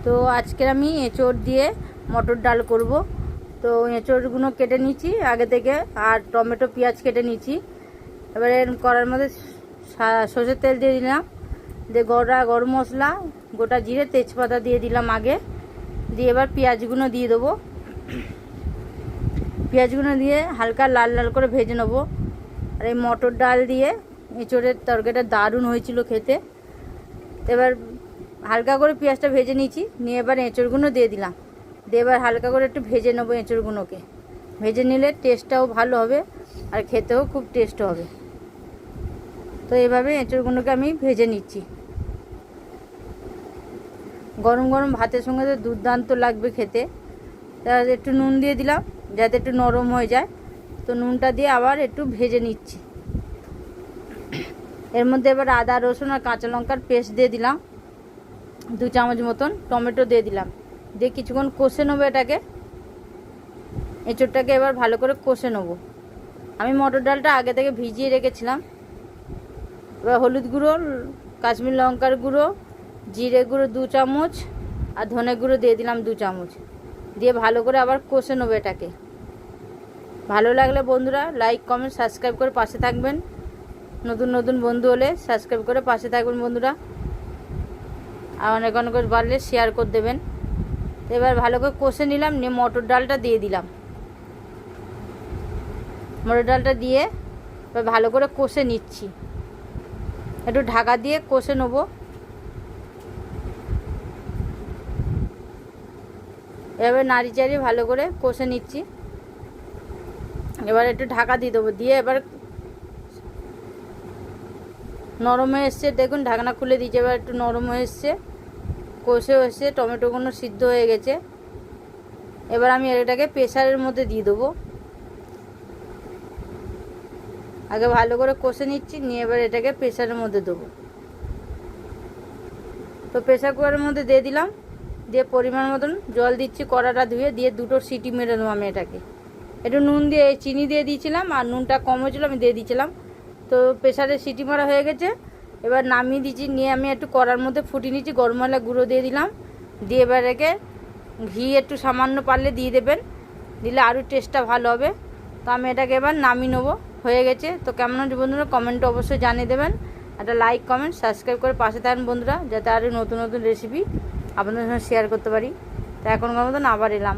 তো আজকে আমি এঁচোড় দিয়ে মটর ডাল করব। তো এঁচোড়গুলো কেটে নিচ্ছি আগে থেকে, আর টমেটো পেঁয়াজ কেটে নিচ্ছি। এবারে কড়ার মধ্যে সর্ষের তেল দিয়ে দিলাম, দিয়ে গরম মশলা, গোটা জিরে, তেজপাতা দিয়ে দিলাম আগে, দিয়ে এবার পেঁয়াজগুলো দিয়ে দেবো। পেঁয়াজগুলো দিয়ে হালকা লাল লাল করে ভেজে নেবো। আর এই মটর ডাল দিয়ে এঁচোড়ের তরকারিটা দারুণ হয়েছিল খেতে। এবার হালকা করে পেঁয়াজটা ভেজে নিয়েছি, নিয়ে এবার এঁচোড়গুলো দিয়ে দিলাম, দিয়ে এবার হালকা করে একটু ভেজে নেবো। এঁচোড়গুলোকে ভেজে নিলে টেস্টটাও ভালো হবে আর খেতেও খুব টেস্ট হবে। তো এইভাবে এঁচোড়গুলোকে আমি ভেজে নিচ্ছি। গরম গরম ভাতের সঙ্গে তো দুর্দান্ত লাগবে খেতে। তা একটু নুন দিয়ে দিলাম যাতে একটু নরম হয়ে যায়। তো নুনটা দিয়ে আবার একটু ভেজে নিচ্ছি। এর মধ্যে এবার আদা রসুন আর কাঁচা লঙ্কার পেস্ট দিয়ে দিলাম 2 চামচ মতন, টমেটো দিয়ে দিলাম, দিয়ে কিছুক্ষণ কষে নেবো এটাকে। এঁচোড়টাকে এবার ভালো করে কষে নেবো। আমি মটর ডালটা আগে থেকে ভিজিয়ে রেখেছিলাম। এবার হলুদ গুঁড়ো, কাশ্মীর লঙ্কার গুঁড়ো, জিরে গুঁড়ো 2 চামচ আর ধনে গুঁড়ো দিয়ে দিলাম 2 চামচ, দিয়ে ভালো করে আবার কষে নেবো এটাকে। ভালো লাগলে বন্ধুরা লাইক কমেন্ট সাবস্ক্রাইব করে পাশে থাকবেন। নতুন নতুন বন্ধু হলে সাবস্ক্রাইব করে পাশে থাকবেন বন্ধুরা, আর অনেক অনেক করে বাড়লে শেয়ার করে দেবেন। এবার ভালো করে কষে নিলাম, নিয়ে মটর ডালটা দিয়ে দিলাম। মটর ডালটা দিয়ে এবার ভালো করে কষে নিচ্ছি, একটু ঢাকা দিয়ে কষে নেবো। এবার নাড়ি চাড়িয়ে ভালো করে কষে নিচ্ছি। এবার একটু ঢাকা দিয়ে দেবো, দিয়ে এবার নরম হয়ে এসছে, দেখুন ঢাকনা খুলে দিয়েছে, এবার একটু নরম হয়ে এসছে, কষেও এসছে, টমেটোগুলো সিদ্ধ হয়ে গেছে। এবার আমি এটাকে প্রেসারের মধ্যে দিয়ে দেবো। আগে ভালো করে কষে নিচ্ছি, নিয়ে এবার এটাকে প্রেসারের মধ্যে দেবো। তো প্রেসার কুকারের মধ্যে দিয়ে দিলাম, দিয়ে পরিমাণ মতন জল দিচ্ছি, কড়াটা ধুয়ে, দিয়ে 2টো সিটি মেরে দেবো আমি এটাকে। একটু নুন দিয়ে চিনি দিয়ে দিয়েছিলাম, আর নুনটা কম হয়েছিল আমি দিয়ে দিয়েছিলাম। তো প্রেসারে সিটি মারা হয়ে গেছে, এবার নামিয়ে দিচ্ছি, নিয়ে আমি একটু কড়ার মধ্যে ফুটিয়ে নিচ্ছি, গরম মশলা গুঁড়ো দিয়ে দিলাম, দিয়ে এবার একে ঘি একটু সামান্য পারলে দিয়ে দেবেন, দিলে আরও টেস্টটা ভালো হবে। তো আমি এটাকে এবার নামিয়ে নেবো, হয়ে গেছে। তো কেমন হচ্ছে বন্ধুরা কমেন্টে অবশ্যই জানিয়ে দেবেন। একটা লাইক কমেন্ট সাবস্ক্রাইব করে পাশে থাকেন বন্ধুরা, যাতে আরও নতুন নতুন রেসিপি আপনাদের সঙ্গে শেয়ার করতে পারি। তো এখনকার মতন আবার এলাম।